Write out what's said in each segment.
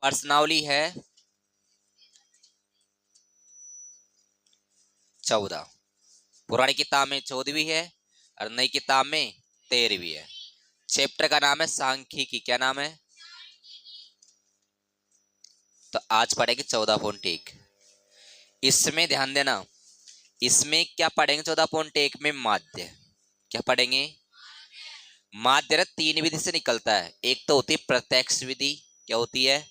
प्रश्नावली है 14। पुरानी किताब में 14वीं है और नई किताब में 13वीं है। चैप्टर का नाम है सांख्यिकी। क्या नाम है? तो आज पढ़ेंगे 14.1। इसमें ध्यान देना, इसमें क्या पढ़ेंगे? 14.1 में माध्य। क्या पढ़ेंगे? माध्य ना 3 विधि से निकलता है। एक तो होती है प्रत्यक्ष विधि। क्या होती है?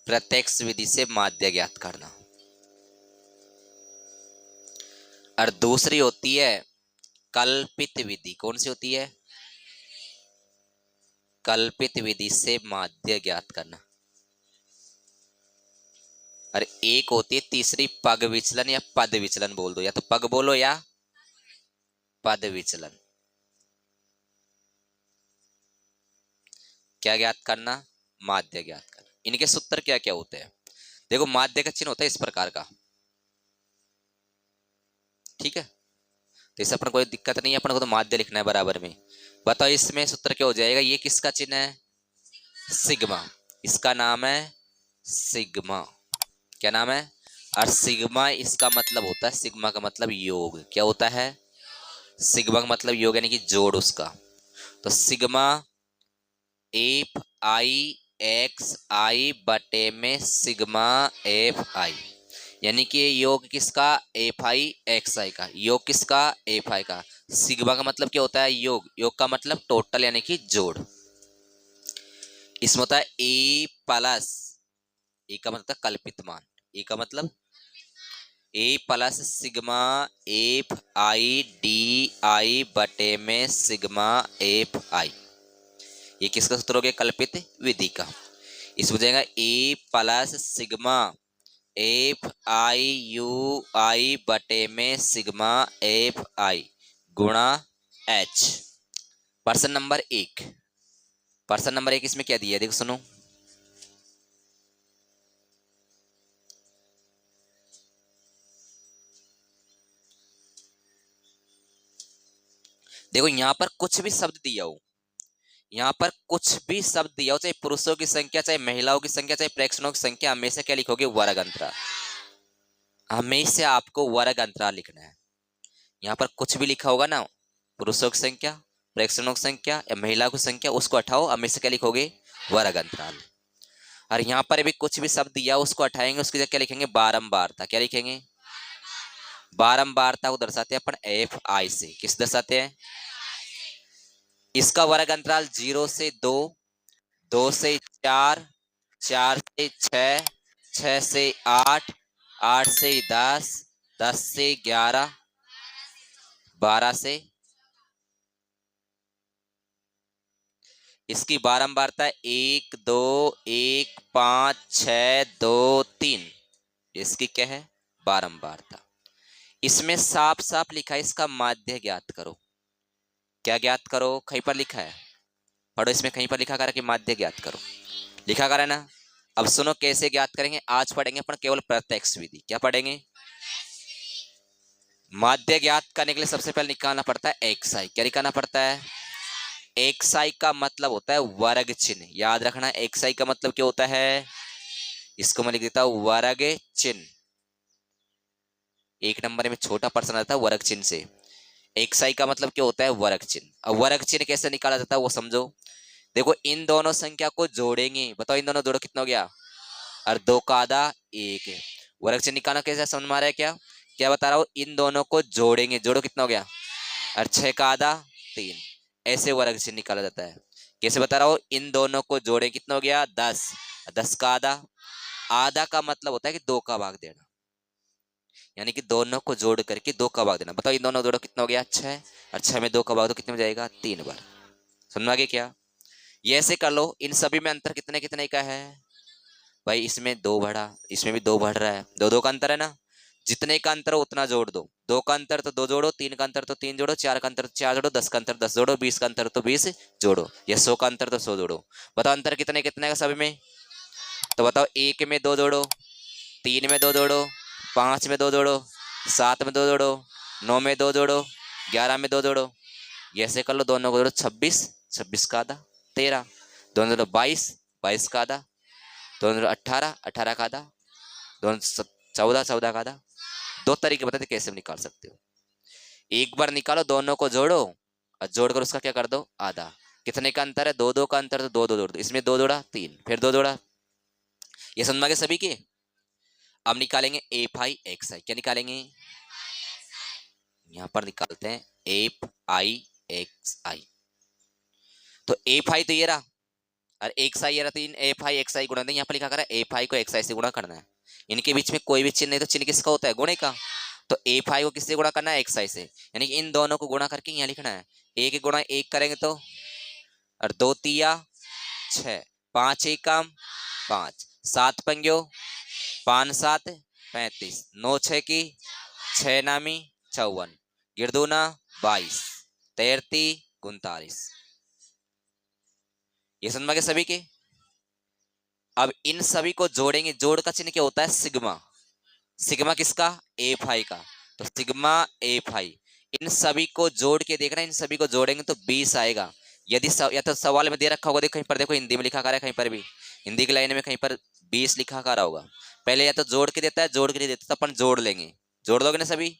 प्रत्यक्ष विधि से माध्य ज्ञात करना। और दूसरी होती है कल्पित विधि। कौन सी होती है? कल्पित विधि से माध्य ज्ञात करना। और एक होती है तीसरी पग विचलन या पद विचलन। बोल दो, या तो पग बोलो या पद विचलन। क्या ज्ञात करना? माध्य ज्ञात करना। इनके सूत्र क्या क्या होते हैं? देखो, माध्य का चिन्ह होता है इस प्रकार का। ठीक है, तो इससे अपन कोई दिक्कत नहीं है, अपन को तो माध्य लिखना है बराबर में। बताओ इसमें सूत्र क्या हो जाएगा? ये किसका चिन्ह है? सिग्मा। इसका नाम है सिग्मा। क्या नाम है? और सिग्मा इसका मतलब होता है, सिग्मा का मतलब योग। क्या होता है? सिग्मा का मतलब योग, यानी कि जोड़ उसका। तो सिग्मा एफ आई एक्स आई बटे में सिग्मा एफ आई, यानी कि योग किसका? एफ आई एक्स आई का। योग किसका? एफ आई का। सिग्मा का मतलब क्या होता है? योग। योग का मतलब टोटल, यानी कि जोड़। इसमें होता है ए प्लस, ए का मतलब कल्पित मान, ए का मतलब A plus sigma F I D I बटे में सिग्मा एफ आई। ये किसका सूत्र हो गया? कल्पित विधि का। इसमें हो जाएगा A plus sigma F I U I बटे में सिग्मा एफ आई गुणा एच। प्रश्न नंबर 1। प्रश्न नंबर 1 इसमें क्या दिया है? देखो सुनो, देखो यहां पर कुछ भी शब्द दिया हो, यहां पर कुछ भी शब्द दिया हो, चाहे पुरुषों की संख्या, चाहे महिलाओं की संख्या, चाहे प्रेक्षणों की संख्या, हमेशा क्या लिखोगे? वर्ग अंतराल। हमेशा आपको वर्ग अंतराल लिखना है। यहाँ पर कुछ भी लिखा होगा ना, पुरुषों की संख्या, प्रेक्षणों की संख्या या महिला की संख्या, उसको हटाओ, हमेशा क्या लिखोगे? वर्ग अंतराल। और यहाँ पर भी कुछ भी शब्द दिया उसको हटाएंगे, उसकी जगह क्या लिखेंगे? बारंबारता। क्या लिखेंगे? बारंबारता को दर्शाते हैं अपन एफ आई से। किस दर्शाते हैं? इसका वर्ग अंतराल 0 से 2, 2 से 4, 4 से 6, 6 से 8, 8 से 10, 10 से 11, 12 से, इसकी बारंबारता 1 2 1 5 6 2 3। इसकी क्या है? बारंबारता। इसमें साफ साफ लिखा है इसका माध्य ज्ञात करो। क्या ज्ञात करो? कहीं पर लिखा है, पढ़ो। इसमें कहीं पर लिखा कर कि माध्य ज्ञात करो, लिखा कर है ना। अब सुनो कैसे ज्ञात करेंगे। आज पढ़ेंगे अपन केवल प्रत्यक्ष विधि। क्या पढ़ेंगे? माध्य ज्ञात करने के लिए सबसे पहले निकालना पड़ता है एक्स आई। क्या निकालना पड़ता है? एक्स आई का मतलब होता है वर्ग चिन्ह। याद रखना, एक्स आई का मतलब क्या होता है? इसको मैं लिख देता हूं वर्ग चिन्ह। 1 नंबर में छोटा प्रश्न आता है वर्ग चिन्ह से। एक्स आई का मतलब क्या होता है? वर्ग चिन्ह। अब वर्ग चिन्ह कैसे निकाला जाता है वो समझो। देखो, इन दोनों संख्या को जोड़ेंगे। बताओ इन दोनों जोड़ो कितना हो गया? और 2 का आधा 1 है। वर्ग चिन्ह निकालना कैसे समझ में आ रहा है क्या? क्या बता रहा हूं? इन दोनों को जोड़ेंगे, जोड़ो कितना हो गया? और 6 का आधा 3। ऐसे वर्ग चिन्ह निकाला जाता है। कैसे बता रहा हूं? इन दोनों को जोड़े, कितना हो गया? 10। 10 का आधा, आधा का मतलब होता है कि 2 का भाग देना, यानी कि दोनों को जोड़ करके 2 का भाग देना। बताओ इन दोनों जोड़ो कितना हो गया? 6। और 6 में 2 का भाग दो, कितने में जाएगा? 3 बार। समझ में आ गया क्या? ये ऐसे कर लो। इन सभी में अंतर कितने कितने का है भाई? इसमें 2 बढ़ा, इसमें भी 2 बढ़ रहा है, 2 2 का अंतर है ना। जितने का अंतर हो उतना जोड़ दो। 2 का अंतर तो 2 जोड़ो, 3 का अंतर तो 3 जोड़ो, 4 का अंतर तो 4 जोड़ो, 10 का अंतर 10 जोड़ो, 20 का अंतर तो 20 जोड़ो, या 100 का अंतर तो 100 जोड़ो। बताओ अंतर कितने कितने का सभी में? तो बताओ 1 में 2 जोड़ो, 3 में 2 जोड़ो, 5 में 2 जोड़ो, 7 में 2 जोड़ो, 9 में 2 जोड़ो, 11 में 2 जोड़ो। ये ऐसे कर लो, दोनों को जोड़ो। 26, 26 का आधा 13, दोनों जोड़ो 22, 22 का आधा, 2 18, 18 का आधा, 2 14, 14 का आधा। दो तरीके बताते कैसे निकाल सकते हो। एक बार निकालो, दोनों को जोड़ो और जोड़कर उसका क्या कर दो, आधा। कितने का अंतर है, 2 2 का अंतर, तो 2 2 जोड़ दो, इसमें 2 जोड़ा 3, फिर 2 जोड़ा। ये समझ में आ गया सभी के। अब निकालेंगे एफ आई एक्स आई। क्या निकालेंगे, यहां पर निकालते हैं एफ आई एक्स आई। तो एफ आई तो ये रहा और एक्स आई ये रहा, तो इन एफ आई एक्स आई गुणा दें। यहाँ पर लिखा कर एफ आई को एक्स आई से गुणा करना है। इनके बीच में कोई भी चिन्ह नहीं, तो चिन्ह किसका होता है, गुणे का। तो एफ आई को किससे गुणा करना है, एक्स आई से, यानी कि इन दोनों को गुणा करके यहाँ लिखना है। एक गुणा एक करेंगे तो, और 2 तिया 6, 5 एकम 5, 7 पंग्यो 5 7 35, 9 6 की 6 नामी 54, गिरदूना 22, 33 39। ये समझ में सभी के। अब इन सभी को जोड़ेंगे, जोड़ का चिन्ह क्या होता है, सिग्मा। सिग्मा किसका, एफ आई का। तो सिग्मा एफ आई, इन सभी को जोड़ के देखना, इन सभी को जोड़ेंगे तो 20 आएगा। यदि या तो सवाल में दे रखा होगा, देखो कहीं पर, देखो हिंदी में लिखा कर है, कहीं पर भी हिंदी की लाइन में कहीं पर 20 लिखा कर रहा होगा। पहले या तो जोड़ के देता है, जोड़ के नहीं देता तो अपन जोड़ लेंगे। जोड़ दोगे ना सभी।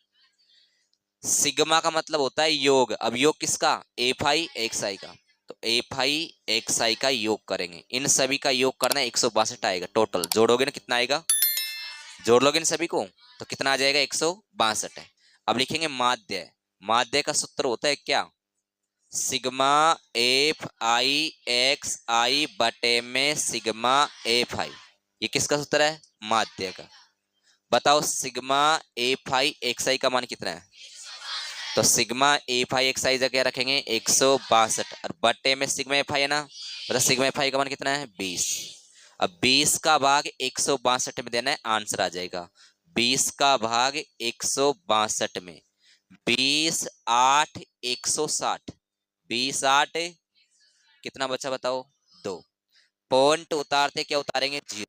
सिग्मा का मतलब होता है योग। अब योग किसका, एफ आई एक्स आई का। तो एफ आई एक्स आई का योग करेंगे, इन सभी का योग करना है, 162 आएगा टोटल। जोड़ोगे ना कितना आएगा, जोड़ लोगे इन सभी को तो कितना आ जाएगा, 162 है। अब लिखेंगे माध्य। माध्य का सूत्र होता है क्या, सिग्मा एफ आई एक्स आई बटे में सिग्मा एफ आई। ये किसका सूत्र है, माध्य का। बताओ सिग्मा एफ आई एक्स आई का मान कितना है। तो सिग्मा एफ आई एक्स आई जगह रखेंगे 162, और बटे में सिग्मा एफ आई है ना, मतलब सिग्मा एफ आई का मान कितना है, 20। अब 20 का भाग 162 में देना है, आंसर आ जाएगा 20 का भाग 162 में। 20 8 160, 20 8 कितना बचा बताओ, 2। पॉइंट उतारते क्या उतारेंगे, 0।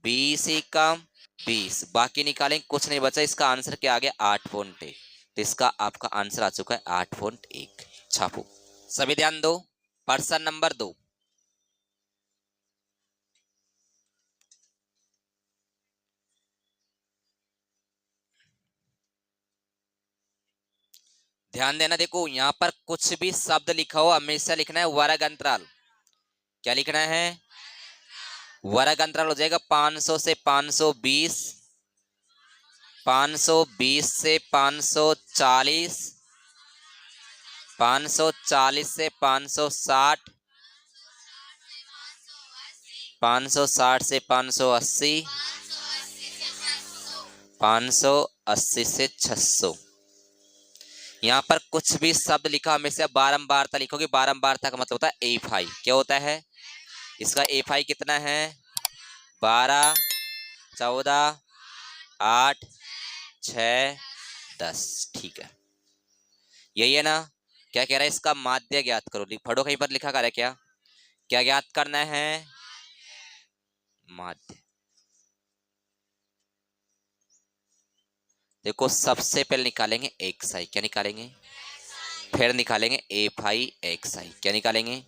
20 एकम 20, बाकी निकालेंगे, कुछ नहीं बचा। इसका आंसर क्या आ गया, 8.1। तो इसका आपका आंसर आ चुका है 8.1। छापो सभी, ध्यान दो। प्रश्न नंबर 2, ध्यान देना। देखो यहां पर कुछ भी शब्द लिखा हो हमेशा लिखना है वर्ग अंतराल। क्या लिखना है, वर्ग अंतराल हो जाएगा 500 से 520, 520 से 540, 540 से 560, 560 से 580, 580 से 600। यहाँ पर कुछ भी शब्द लिखा हमेशा बारंबारता लिखोगे। बारंबारता का मतलब होता है एफ आई। क्या होता है इसका, एफ आई कितना है, 12 14 8 6 10। ठीक है, यही है ना। क्या कह रहा है, इसका माध्य ज्ञात करो। पढ़ो कहीं पर लिखा कर है क्या, क्या ज्ञात करना है, माध्य। देखो सबसे पहले निकालेंगे एक्स आई। क्या निकालेंगे, फिर निकालेंगे एफ आई एक्स आई। क्या निकालेंगे,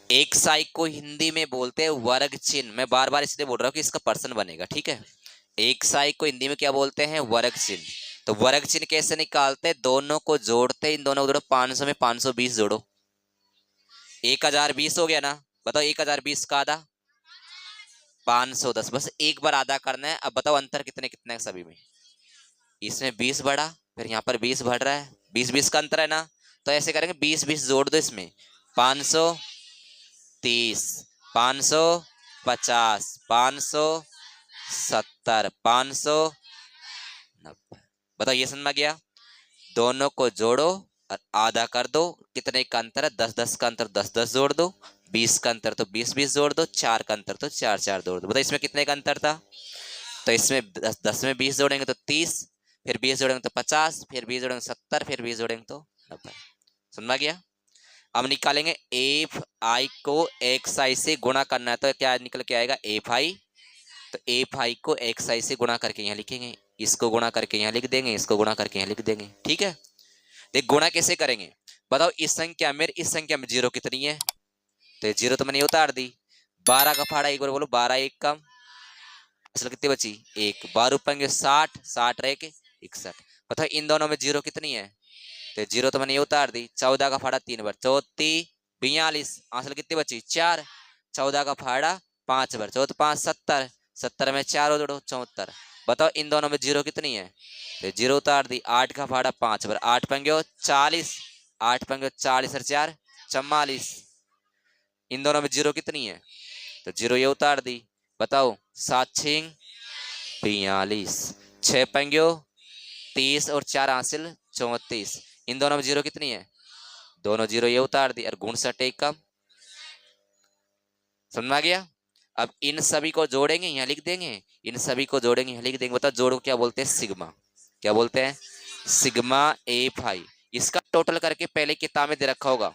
एक्स आई को हिंदी में बोलते हैं वर्ग चिन्ह। मैं बार बार इसलिए बोल रहा हूँ कि इसका पर्सन बनेगा, ठीक है। एक्स आई को हिंदी में क्या बोलते हैं, वर्ग चिन्ह। तो वर्ग चिन्ह कैसे निकालते हैं, दोनों को जोड़ते, इन दोनों को जोड़ो, 500 में 520 जोड़ो, 1020 हो गया ना। बताओ 1020 का आधा 510, बस एक बार आधा करना है। अब बताओ अंतर कितने कितने है सभी में, इसमें 20 बढ़ा, फिर यहाँ पर 20 बढ़ रहा है, 20 20 का अंतर है ना। तो ऐसे करेंगे 20 20 जोड़ दो इसमें, 530, 550, 570, 590। बताओ ये समझ में गया। दोनों को जोड़ो और आधा कर दो। कितने का अंतर है, 10 10 का अंतर, 10 10 जोड़ दो। 20 का अंतर तो 20 20 जोड़ दो। 4 का अंतर तो 4 4 जोड़ दो। बताओ इसमें कितने का अंतर था, तो इसमें 10 में 20 जोड़ेंगे तो 30, फिर 20 जोड़ेंगे तो 50, फिर 20 जोड़ेंगे 70, फिर 20 जोड़ेंगे तो 90। समझ में गया। अब निकालेंगे एफ आई को एक्स आई से गुणा करना है, तो क्या निकल के आएगा, एफ आई। तो एफ आई को एक्स आई से गुणा करके यहाँ लिखेंगे, इसको गुणा करके यहाँ लिख देंगे, इसको गुणा करके यहाँ लिख देंगे। ठीक है, देख गुणा कैसे करेंगे, बताओ इस संख्या में इस संख्या में 0 कितनी है, तो जीरो तो मैंने ये उतार दी। 12 का फाड़ा एक बार बोलो, 12 एक कम, असल कितनी बची? एक। 12 पंगे 60, 60 रह के 61। बताओ इन दोनों में जीरो कितनी है? तो जीरो तो मैंने ये उतार दी। 14 का फाड़ा 3 बार, 34 42, असल कितनी बची? 4। 14 का फाड़ा 5 बार, 14 5 70, 70 में 4 जोड़ो 74। बताओ इन दोनों में जीरो कितनी है? तो जीरो उतार दी। 8 का फाड़ा 5 बार, 8 पंगे 40, 8 पंगे 40 और 4 44। इन दोनों में जीरो कितनी है? तो जीरो ये उतार दी। बताओ 7 6 42, 6 पंगे 30 और 4 हासिल 34। इन दोनों में जीरो कितनी है? दोनों जीरो ये उतार दी और गुण सट एक कम। समझ आ गया? अब इन सभी को जोड़ेंगे, यहाँ लिख देंगे। इन सभी को जोड़ेंगे, यहाँ लिख देंगे। बताओ जोड़ो क्या बोलते हैं? सिग्मा। क्या बोलते हैं? सिग्मा ए फाई। इसका टोटल करके पहले किताब में दे रखा होगा,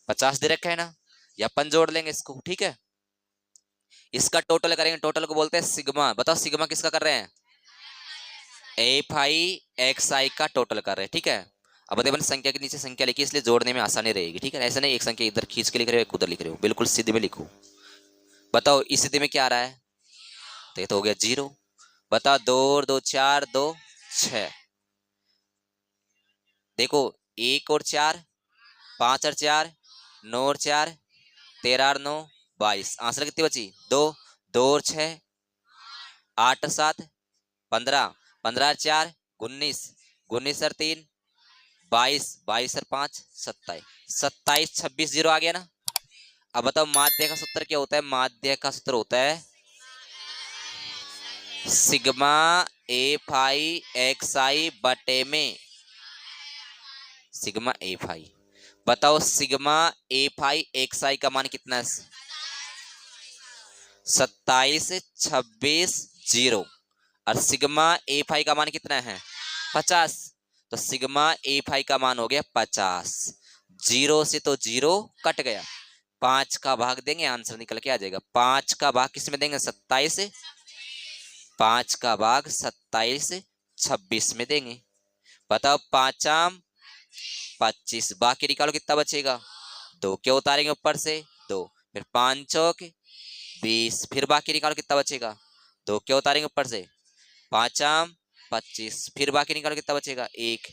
50 दे रखा है ना, या अपन जोड़ लेंगे इसको। ठीक है, इसका टोटल करेंगे, टोटल को बोलते हैं सिग्मा। बताओ सिग्मा किसका कर रहे हैं? ए फाई एक्स आई का टोटल कर रहे हैं। ठीक है, अब अपन संख्या के नीचे संख्या लिखी, इसलिए जोड़ने में आसानी रहेगी। ठीक है, ऐसा नहीं एक संख्या इधर खींच के लिख रहे हो एक उधर लिख रहे हो, बिल्कुल सीधे में लिखो। बताओ इस स्थिति में क्या आ रहा है? तो ये तो हो गया जीरो। बताओ 2 और 2 4, 2 6। देखो 1 और 4, 5 और 4, 9 और 4, 13 और 9 22। आंसर कितनी बची? 2। 2 और 6 8 और 7 15, 15 और 4 19, 19 और 3 22, 22 और 5 27, 27 26 जीरो आ गया ना। अब बताओ माध्य का सूत्र क्या होता है? माध्य का सूत्र होता है सिग्मा ए फाई एक्स आई बटे में सिग्मा ए फाई। बताओ सिग्मा ए फाई एक्स आई का मान कितना है? 27 26 जीरो। और सिग्मा ए फाई का मान कितना है? 50। तो सिग्मा ए फाई का मान हो गया 50। जीरो से तो जीरो कट गया, 5 का भाग देंगे आंसर निकल के आ जाएगा। 5 का भाग किस में देंगे? 27 से। 5 का भाग 27 26 में देंगे। बताओ 5 आम 25, बाकी निकालो कितना बचेगा? 2 क्या उतारेंगे ऊपर से? 2। फिर 5 चौक 20, फिर बाकी निकालो कितना बचेगा? 2 क्या उतारेंगे ऊपर से? 5 आम 25, फिर बाकी निकालो कितना बचेगा? 1।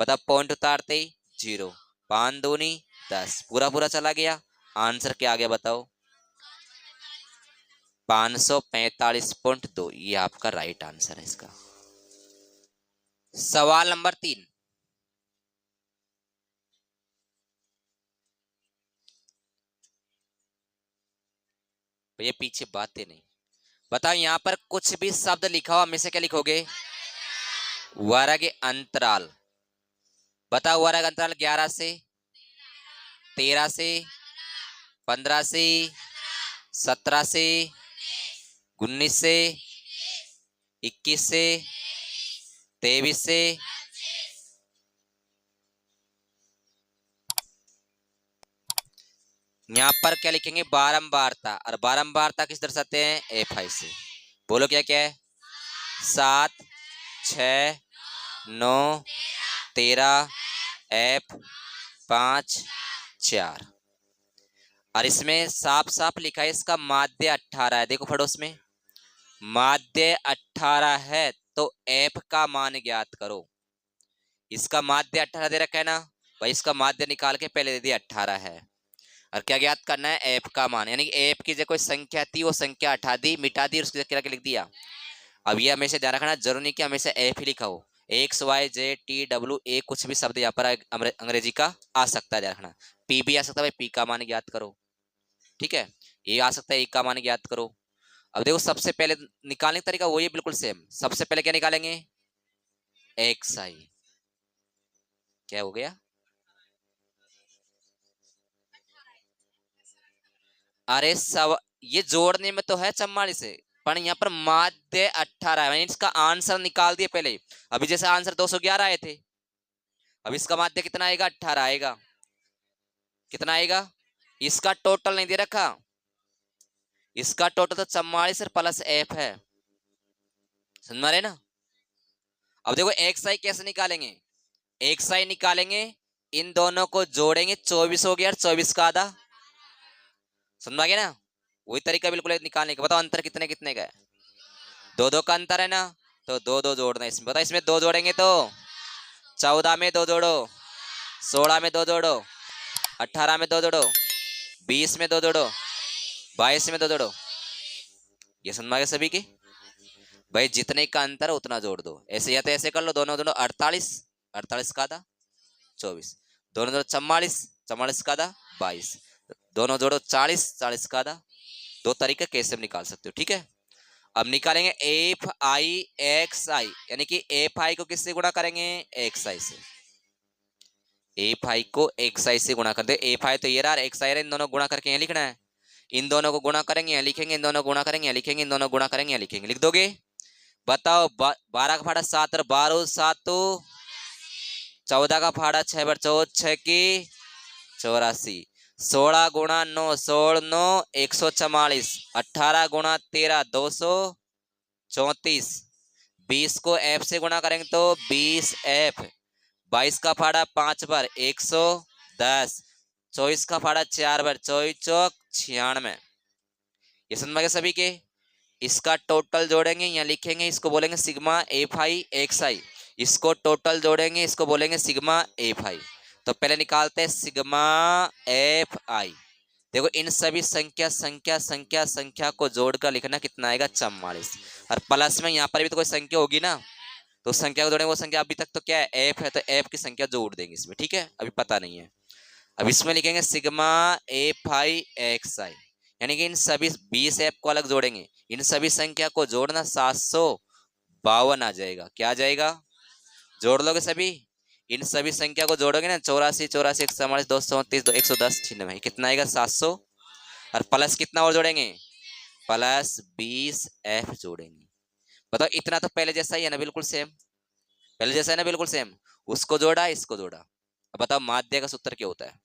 बताओ पॉइंट उतारते ही जीरो, 5 दूनी 10, पूरा पूरा चला गया। आंसर क्या आ गया बताओ? 545.2। ये आपका राइट आंसर है इसका। सवाल नंबर 3। ये पीछे बातें नहीं। बताओ यहाँ पर कुछ भी शब्द लिखा हो, हमेशा क्या लिखोगे? वर्ग अंतराल। बताओ वर्ग अंतराल 11 से 13 से 15 से 17 से 19 से 21 से 23 से यहाँ पर क्या लिखेंगे? बारंबारता। और बारंबारता किस दर्शाते हैं? एफ आई से। बोलो क्या क्या है? 7 6 9 13 एफ 5 4। और इसमें साफ साफ लिखा है इसका माध्य 18 है। देखो पढ़ो उसमें माध्य 18 है तो एफ का मान ज्ञात करो। इसका माध्य 18 दे रखा है ना भाई, इसका माध्य निकाल के पहले दे दिया 18 है। और क्या ज्ञात करना है? एफ का मान, यानी कि एफ की जो कोई संख्या थी वो संख्या हटा दी, मिटा दी, उसकी जगह लिख दिया। अब ये हमेशा ध्यान रखना, जरूरी नहीं कि हमेशा एफ ही लिखा हो। X Y Z T W A कुछ भी शब्द यहाँ पर अंग्रेजी का आ सकता है, ध्यान रखना। पी भी आ सकता है भाई, पी का मान ज्ञात करो। ठीक है, ये आ सकता है, ए का मान ज्ञात करो। अब देखो सबसे पहले निकालने का तरीका वही बिल्कुल सेम। सबसे पहले क्या निकालेंगे? एक्स आई। क्या हो गया? अरे सब ये जोड़ने में तो है 44 से, पर यहाँ पर माध्य 18 है, इसका आंसर निकाल दिए पहले। अभी जैसे आंसर 211 आए थे, अब इसका माध्य कितना आएगा? 18 आएगा। कितना आएगा? इसका टोटल नहीं दे रखा, इसका टोटल तो 44 प्लस एफ है। समझ रहे ना? अब देखो एक्स आई कैसे निकालेंगे? एक्स आई निकालेंगे, इन दोनों को जोड़ेंगे, 24 हो गया, 24 का आधा समझ आ गया ना? वही तरीका बिल्कुल निकालने का। बताओ अंतर कितने कितने का है? 2-2 का अंतर है ना, तो 2-2 जोड़ना इसमें। बताओ इसमें 2 जोड़ेंगे तो 14 में 2 जोड़ो, 16 में 2 जोड़ो, 18 में 2 जोड़ो, 20 में 2 जोड़ो, 22 में 2 जोड़ो। ये समझ आ गया सभी की? भाई जितने का अंतर है उतना जोड़ दो। ऐसे या तो ऐसे कर लो, दोनों दोनों 48, 48 का आधा 24, दोनों जोड़ो 44, 44 का आधा 22, दोनों जोड़ो 40, 40 का आधा। दो तरीके कैसे हम निकाल सकते हो, ठीक है? अब निकालेंगे एफ आई एक्स आई, यानी कि एफ आई को किससे गुणा करेंगे? एक्स आई से। एफ आई को एक्स आई से गुणा कर दे। एफ आई तो ये रहा, एक्स आई, इन दोनों गुणा करके यहाँ लिखना है। इन दोनों को गुणा करेंगे यहाँ लिखेंगे, इन दोनों गुणा करेंगे यहाँ लिखेंगे, इन दोनों गुणा करेंगे यहाँ लिखेंगे। लिख दोगे? बताओ 12 का फाड़ा 7 और 12 7 तो 14 का फाड़ा 6 बार 14 6 की 84, 16 गुणा 9 16 9 144, 18 गुणा 13 234, 20 को एफ से गुणा करेंगे तो 20 एफ, 22 का फाड़ा 5 बार 110, 24 का फाड़ा 4 बार 24 चौक 96। ये समझ में आ गया सभी के? इसका टोटल जोड़ेंगे यहाँ लिखेंगे, इसको बोलेंगे सिग्मा एफ आई एक्स आई। इसको टोटल जोड़ेंगे, इसको बोलेंगे सिग्मा एफ आई। तो पहले निकालते हैं सिग्मा एफ आई। देखो इन सभी संख्या संख्या संख्या संख्या को जोड़कर लिखना कितना आएगा? 44। और प्लस में यहाँ पर भी तो कोई संख्या होगी ना, तो संख्या को जोड़ेंगे। वो संख्या अभी तक तो क्या है? एफ है, तो एफ की संख्या जोड़ देंगे इसमें, ठीक है? अभी पता नहीं है। अब इसमें लिखेंगे सिग्मा एफ आई एक्स आई, यानी कि इन सभी 20 एफ को अलग जोड़ेंगे, इन सभी संख्या को जोड़ना 752 आ जाएगा। क्या आ जाएगा? जोड़ लोगे सभी? इन सभी संख्या को जोड़ोगे ना, 84 84 144 234 110 96, कितना आएगा? 700। और प्लस कितना और जोड़ेंगे? प्लस 20 एफ जोड़ेंगे। बताओ इतना तो पहले जैसा ही है ना, बिल्कुल सेम। पहले जैसा है ना, बिल्कुल सेम। उसको जोड़ा, इसको जोड़ा। अब बताओ माध्य का सूत्र क्या होता है?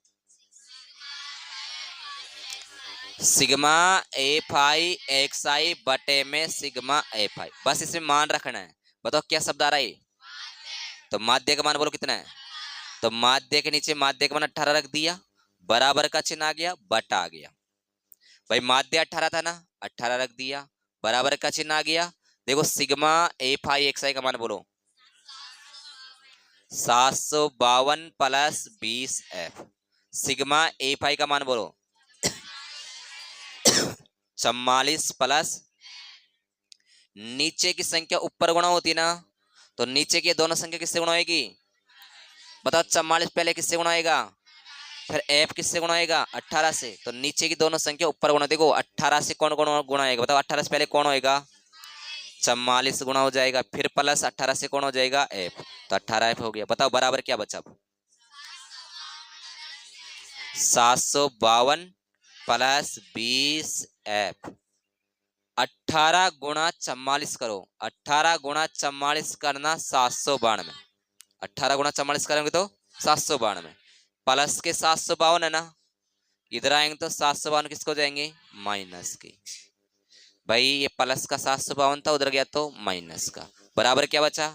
सिग्मा एफ आई एक्स आई बटे में सिग्मा एफ आई। बस इसमें मान रखना है। बताओ क्या शब्द आ रहा है? तो माध्य का मान बोलो कितना है? तो माध्य के नीचे माध्य का मान 18 रख दिया, बराबर का चिन्ह आ गया, बटा आ गया। भाई माध्य 18 था ना, 18 रख दिया, बराबर का चिन्ह आ गया। देखो सिग्मा एफ आई एक्स आई का मान बोलो 752 प्लस 20 एफ। सिग्मा एफ आई का मान बोलो 44 प्लस, नीचे की संख्या ऊपर गुणा होती है ना, तो नीचे की दोनों संख्या किससे गुणा होगी? बताओ 44 पहले किससे गुणा होगा? फिर एफ किससे गुणा होगा? 18 से। तो नीचे की दोनों संख्या ऊपर गुणा। देखो 18 से कौन कौन गुणा होगा? बताओ 18 से पहले कौन होएगा? 44 गुणा हो जाएगा, फिर प्लस 18 से कौन हो जाएगा? एफ। तो 18 एफ हो गया। बताओ बराबर क्या बचा? 752 प्लस 20 एफ। 18 गुणा 44 करो, 18 गुणा 44 करना 792, 18 गुणा 44 करेंगे तो 792, प्लस के 752 है ना, इधर आएंगे तो 752 किसको जाएंगे? माइनस के। भाई ये प्लस का 752 था, उधर गया तो माइनस का, बराबर क्या बचा?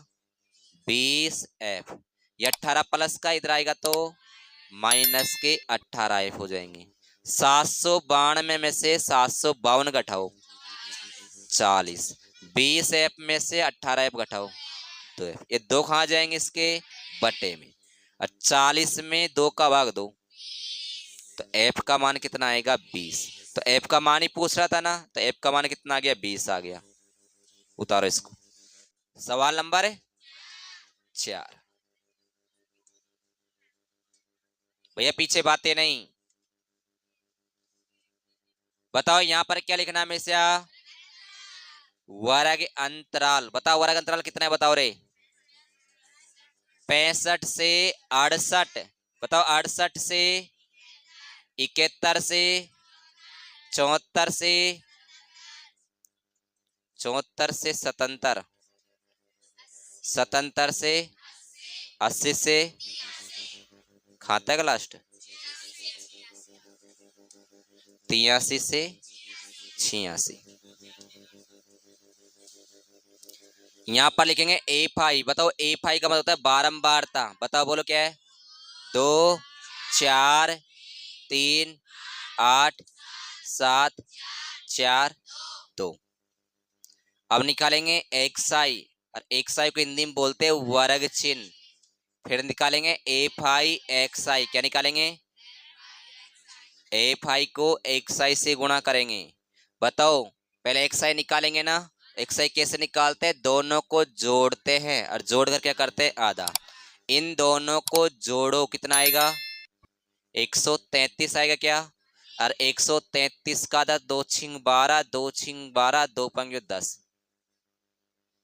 20 एफ। ये 18 प्लस का इधर आएगा तो माइनस के 18 एफ हो जाएंगे। 792 में से 752 घटाओ 40, 20 एफ में से 18 एफ घटाओ तो एफ। ये दो कहाँ जाएंगे? इसके बटे में। और 40 में 2 का भाग दो, तो एफ का मान कितना आएगा? 20। तो एफ का मान ही पूछ रहा था ना, तो एफ का मान कितना आ गया? 20 आ गया। उतारो इसको। सवाल नंबर 4। भैया पीछे बातें नहीं। बताओ यहां पर क्या लिखना है हमेशा? वर्ग अंतराल। बताओ वर्ग अंतराल कितना है? बताओ रे। 65 से 68। बताओ 68 से 71 से 74 से 77, 77 से 80 से खाता का लास्ट 83 से 86। यहां पर लिखेंगे एफ आई। बताओ एफ आई का मतलब होता है बारंबारता। बताओ बोलो क्या है? 2 4 3 8 7 4 2। अब निकालेंगे एक्साई, और एक्साई को हिंदी में बोलते हैं वर्ग चिन्ह। फिर निकालेंगे एफ आई एक्स आई। क्या निकालेंगे? एफ आई को एक्स आई से गुणा करेंगे। बताओ, पहले एक्स आई निकालेंगे ना। एक्स आई कैसे निकालते हैं? दोनों को जोड़ते हैं, और जोड़कर क्या करते हैं? आधा। इन दोनों को जोड़ो, कितना आएगा? 133 आएगा क्या? और 133 का आधा 2 छिंग 12, 2 छिंग 12, 2 पंगे 10।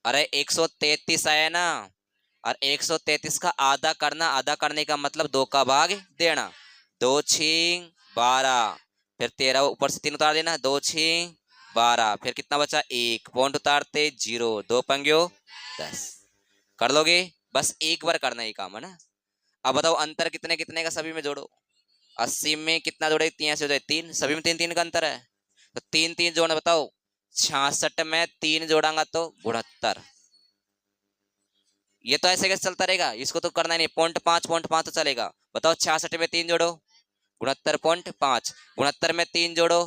अरे 133 आया ना, और 133 का आधा करना, आधा करने का मतलब 2 का भाग देना। 2 छिंग 12, फिर 13 ऊपर से 3 उतार देना, 2 छिंग 12, फिर कितना बचा? 1 पॉइंट उतारते 0, 2 पंग्यो 10। कर लोगे? बस एक बार करना ही काम है ना। अब बताओ अंतर कितने कितने का? सभी में जोड़ो। 80 में कितना जोड़े? 3 से हो जाए 3, सभी में 3 3 का अंतर है, तो 3 3 जोड़ना। बताओ 66 में 3 जोड़ांगा तो 69। ये तो ऐसे कैसे चलता रहेगा? इसको तो करना ही नहीं। 0.5 तो चलेगा। बताओ 66 में 3 जोड़ो, 69.5। 69 में 3 जोड़ो,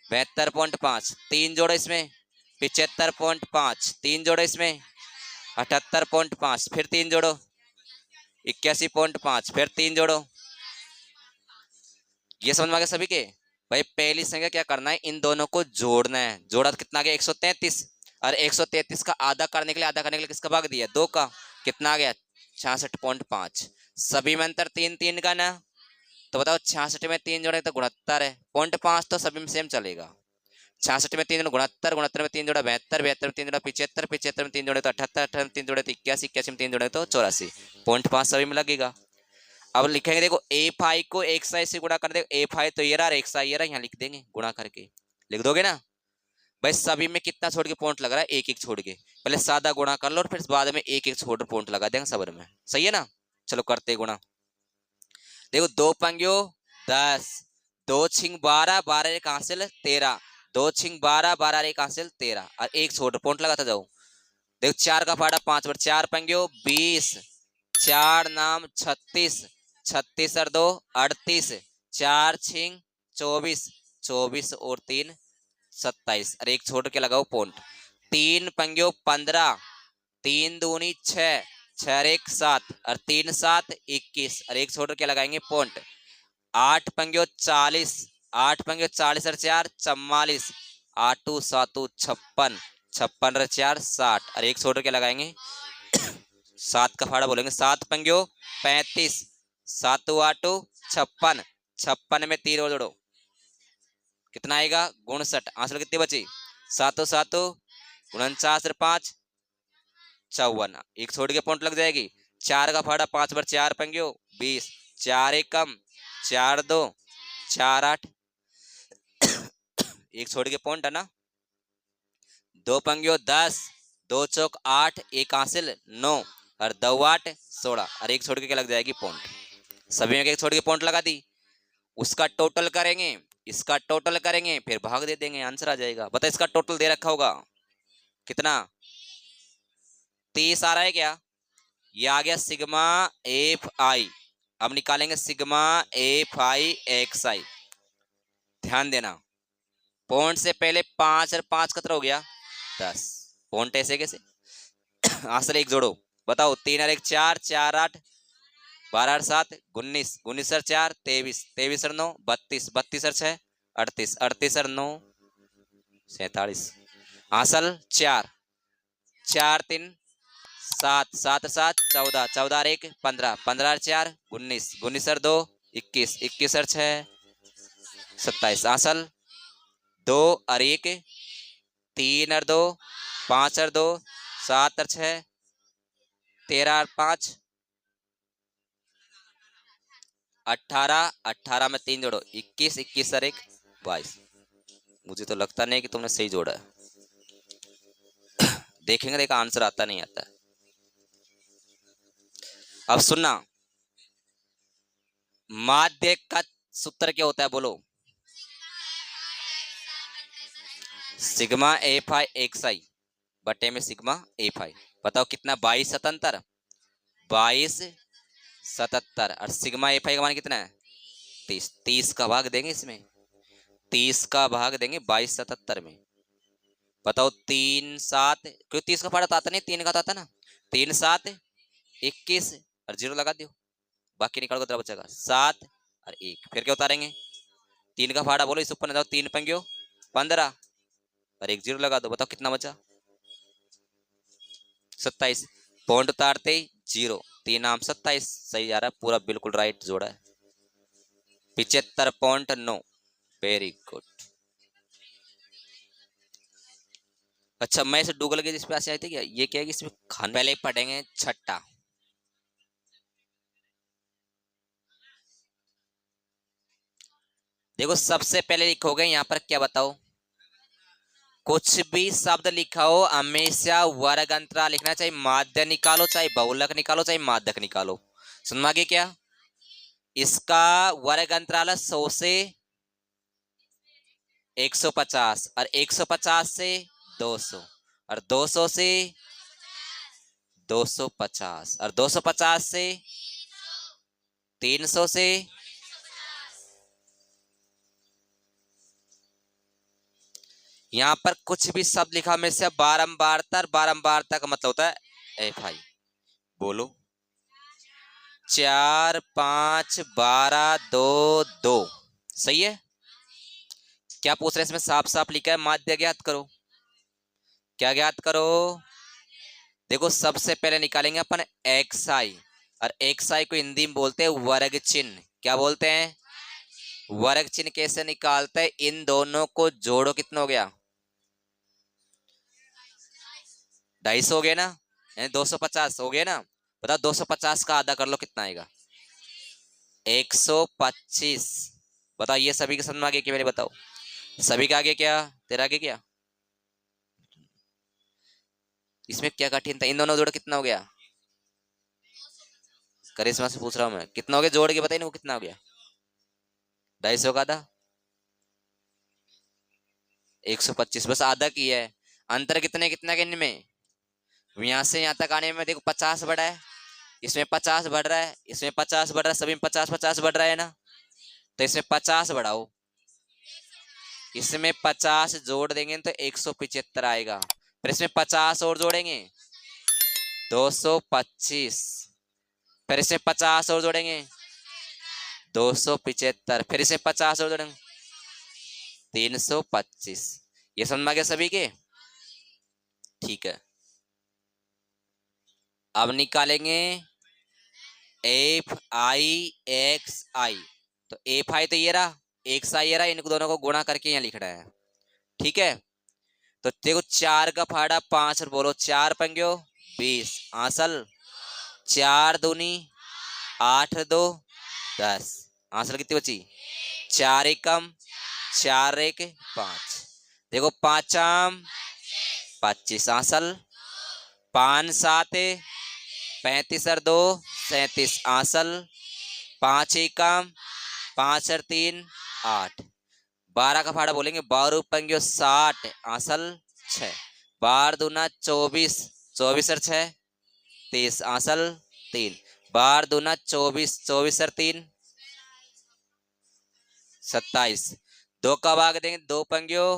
72.5। 3 जोड़ो इसमें, 75.5। 3 जोड़ो इसमें, 78.5। फिर 3 जोड़ो, 81.5। फिर 3 जोड़ो। ये समझ में आ गया सभी के? भाई पहली संख्या क्या करना है? इन दोनों को जोड़ना है। जोड़ा तो कितना आ गया? 133। और 133 का आधा करने के लिए, आधा करने के लिए किसका भाग दिया? 2 का। कितना आ गया? 66.5। सभी में अंतर 3 3 का ना। तो बताओ 66 में 3 जोड़े तो 69 है। 0.5 तो सभी में सेम चलेगा। 66 में 3 जोड़े 69, 69 में 3 जोड़ा 72, 72 में 3 जोड़ा 75, 75 में 3 जोड़े तो 78, 78 में 3 जोड़े तो 81, 81 में 3 जोड़े तो 84। 0.5 सभी में लगेगा। अब लिखेंगे, देखो एफ आई को एक्स आई से गुणा कर दे। एफ आई तो ये रहा, एक्स आई ये रहा, यहाँ लिख देंगे गुणा करके। लिख दोगे ना? भाई सभी में कितना छोड़ के पॉइंट लग रहा है? एक एक छोड़ के। पहले सादा गुणा कर लो, और फिर बाद में एक एक छोड़ पॉइंट लगा देंगे सब में। सही है ना? चलो करते गुणा। देखो 2 पंग्यो 10, 2 छिंग 12, 12 एक हासिल 13, 2 छिंग 12, 12 एक हासिल 13, और एक छोड़ पॉइंट लगाता जाओ। देखो 4 का फाड़ा 5 पर, 4 पंग्यो 20, 4 नाम 36, 36 और 2 38, 4 छिंग 24, 24 और 3 27, और एक छोड़ के लगाओ पॉइंट। 3 पंग्यो 15, 3 दूनी 6, 6 एक 7, और 3 7 21, और एक छोड़ के लगाएंगे पॉइंट। 8 पंग्यो 40, 8 पंग्यो 40 और 4 44, 8 7 56, 56 और 4 60, और एक छोड़ के लगाएंगे 7 का फाड़ा बोलेंगे। 7 पंग्यो 35, 7 8 56, 56 में 3 और जोड़ो, कितना आएगा? 59। आंसर कितनी बची? 7 7 49 और 5 54, एक छोड़ के पॉइंट लग जाएगी। 4 का फाड़ा 5 पर, 4 पंग्यो 20, 4 एक कम 4 2 4 8, एक छोड़ के पॉइंट है ना। 2 पंग्यो 10, 2 चौक 8, एक हासिल 9, और 2 8 16, और एक छोड़ के क्या लग जाएगी? पॉइंट। सभी में एक छोड़ के पॉइंट लगा दी। उसका टोटल करेंगे, इसका टोटल करेंगे, फिर भाग दे देंगे, आंसर आ जाएगा। बता इसका टोटल दे रखा होगा कितना? 30 आ रहा है क्या? ये आ गया सिग्मा एफ आई। अब निकालेंगे सिग्मा एफ आई एक्स आई। ध्यान देना, पॉइंट से पहले 5 और 5 कितना हो गया? 10। पॉइंट ऐसे कैसे? आंसर एक जोड़ो। बताओ 3 और 1 4, 4 8, 12 और 7 19, 19 और 4 23, 23 और 9 32, 32 और 6 38, 38 और 9 47। आंसर 4, 4 3 7, 7 और 7 14, 14 और 1 15, 15 और 4 19, 19 और 2 21, 21 और 6 27। आंसर 2 और 1 3 और 2 5 और 2 7 और 6 13 और 5 18, 18 में 3 जोड़ो 21, 21 और 1 22। मुझे तो लगता नहीं कि तुमने सही जोड़ा है। देखेंगे, देखा आंसर आता नहीं आता। अब सुनना, माध्य का सूत्र क्या होता है? बोलो। सिग्मा एफ आई एक्स आई बटे में सिग्मा एफ आई। बताओ कितना? 22 77, 22 77, और सिग्मा एफ आई का मान कितना है? 30। 30 का भाग देंगे इसमें, 30 का भाग देंगे 2277 में। बताओ 3 7, क्योंकि 30 का फाड़ा तो आता नहीं, 3 का तो आता ना। 3 7 21 और 0 लगा दियो, बाकी निकाल को तेरा बचेगा 7 और 1। फिर क्या उतारेंगे, 3 का फाड़ा बोलो, इस ऊपर जाओ, 3 पंगियो 15 और 1 0 लगा दो। बताओ कितना बचा, 27। पॉइंट उतारते ही 0, 3 आम 27, सही आ रहा है पूरा, बिल्कुल राइट जोड़ा है। 75.9, वेरी गुड। अच्छा मैं इसे डूगल के जिस पे ऐसे आई थी क्या, ये क्या है कि इसमें खान पहले ही पढ़ेंगे छठा। देखो सबसे पहले लिखोगे यहाँ पर क्या बताओ, कुछ भी शब्द लिखा हो हमेशा वर्ग अंतराल लिखना, चाहे माध्य निकालो चाहे बहुलक निकालो चाहे माध्यक निकालो। समझ में आ गया क्या, इसका वर्ग अंतराल 100 से 150 और 150 से 200 और 200 से 250 और 250 से 300 से, यहां पर कुछ भी शब्द लिखा में से बारंबारता, बारंबारता का मतलब होता है एफ आई। बोलो 4 5 12 2 2, सही है। क्या पूछ रहे हैं इसमें, साफ साफ लिखा है माध्य ज्ञात करो। क्या ज्ञात करो, देखो सबसे पहले निकालेंगे अपन एक्स आई, और एक्स आई को हिंदी में बोलते हैं वर्ग चिन्ह। क्या बोलते हैं, वर्ग चिन्ह। कैसे निकालते हैं, इन दोनों को जोड़ो, कितना हो गया 250 हो गया ना, 250 हो गया ना। बताओ 250 का आधा कर लो, कितना आएगा 125। बताओ ये सभी के समझ में आगे क्या, मेरे बताओ सभी का आगे क्या, तेरा आगे क्या, इसमें क्या कठिन था, इन दोनों जोड़ कितना हो गया, करिश्मा से पूछ रहा हूं मैं, कितना हो गया जोड़ के बताइए ना, वो कितना हो गया 250 का आधा 125, बस आधा किया है। अंतर कितने कितना के इनमें, यहां से यहां तक आने में देखो 50 बढ़ा है, इसमें 50 बढ़ रहा है, इसमें 50 बढ़ रहा है, सभी में 50 50 बढ़ रहा है ना। तो इसमें 50 बढ़ाओ, इसमें 50 जोड़ देंगे तो 175 आएगा। फिर इसमें 50 और जोड़ेंगे 225, फिर इसमें 50 और जोड़ेंगे 275, फिर इसमें 50 और जोड़ेंगे 325। ये समझ में आ गया सभी के, ठीक है। अब निकालेंगे एफ आई एक्स आई, तो एफ आई तो ये रहा, एक्स आई ये रहा, इनको दोनों को गुणा करके यहाँ लिखना है, ठीक है। तो देखो 4 का फाड़ा 5 और बोलो 4 पंग्यो 20 आंसल, 4 दूनी 8 2 10, आंसल कितनी बची 4 एकम 4 एक 5, देखो 5 आम 25 आंसल, 5 7 35 और 2 37 आंसल, 5 एकम 5 और 3 8, 12 का फाड़ा बोलेंगे 12 पंगियो 60 आंसल 6, 12 दूना 24 24 और 6 30 आंसल 3, 12 दूना 24 24 और 3 27, 2 का भाग देंगे 2 पंगियो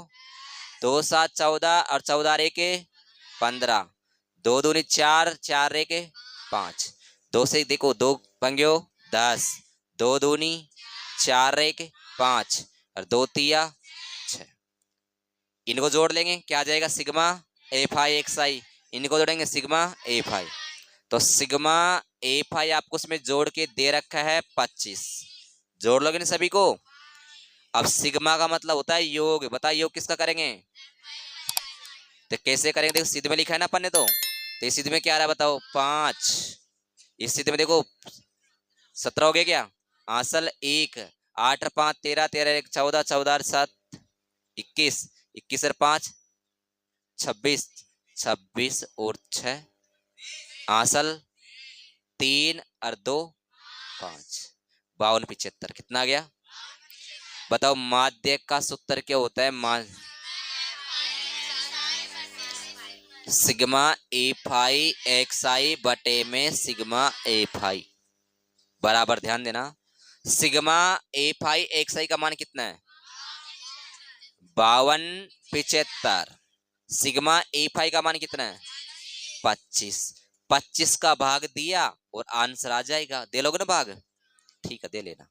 2 7 14 और 14 एक 15, 2 दूनी 4 4 एक 5, 2 से देखो 2 पंगियो 10, 2 दूनी 4 एक 5 और 2 तिया 6। इनको जोड़ लेंगे क्या आ जाएगा सिग्मा एफ आई एक्स आई, इनको जोड़ेंगे सिग्मा एफ आई। तो सिग्मा एफ आई आपको उसमें जोड़ के दे रखा है 25, जोड़ लोगे ना सभी को। अब सिग्मा का मतलब होता है योग, बता योग किसका करेंगे, तो कैसे करेंगे, देखो सीधे में लिखा है ना अपन ने, तो इस सीधे में क्या आ रहा है बताओ 5, इस सीधे में देखो 17 हो गया क्या, आंसल 1 8 5 13 13 1 14 14 7 21 21 और 5 26 26 और 6 आंसल 3 और 2 5 52 75, कितना आ गया बताओ। माध्य का सूत्र क्या होता है, सिग्मा एफ आई एक्स आई बटे में सिग्मा एफ आई, बराबर ध्यान देना। सिग्मा एफ आई एक्स आई का मान कितना है 52 75। सिग्मा A5 का मान कितना है 25। 25 का भाग दिया और आंसर आ जाएगा। दे लोगे ना भाग, ठीक है दे लेना।